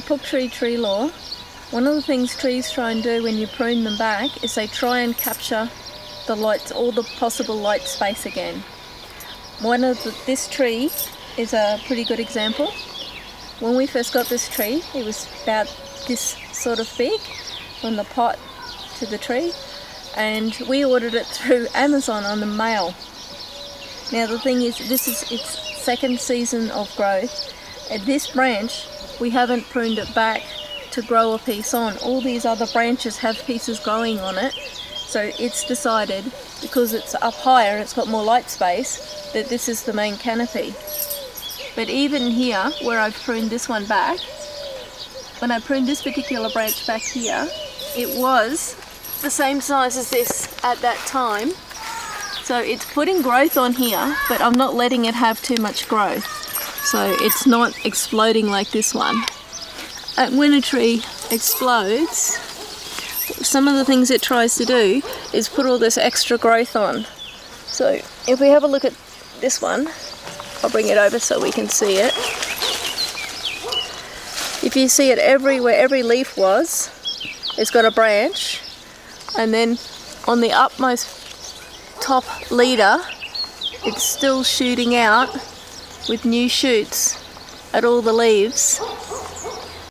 Pooktre tree law, one of the things trees try and do when you prune them back is they try and capture the light, all the possible light space again. This tree is a pretty good example. When we first got this tree, it was about this sort of big, from the pot to the tree, and we ordered it through Amazon on the mail. Now the thing is, this is its second season of growth. At this branch, we haven't pruned it back to grow a piece on. All these other branches have pieces growing on it, so it's decided, because it's up higher and it's got more light space, that this is the main canopy. But even here, where I've pruned this one back, when I pruned this particular branch back here, it was the same size as this at that time. So it's putting growth on here, but I'm not letting it have too much growth. So it's not exploding like this one. When a tree explodes, some of the things it tries to do is put all this extra growth on. So if we have a look at this one, I'll bring it over so we can see it. If you see it where every leaf was, it's got a branch, and then on the utmost top leader, it's still shooting out with new shoots at all the leaves.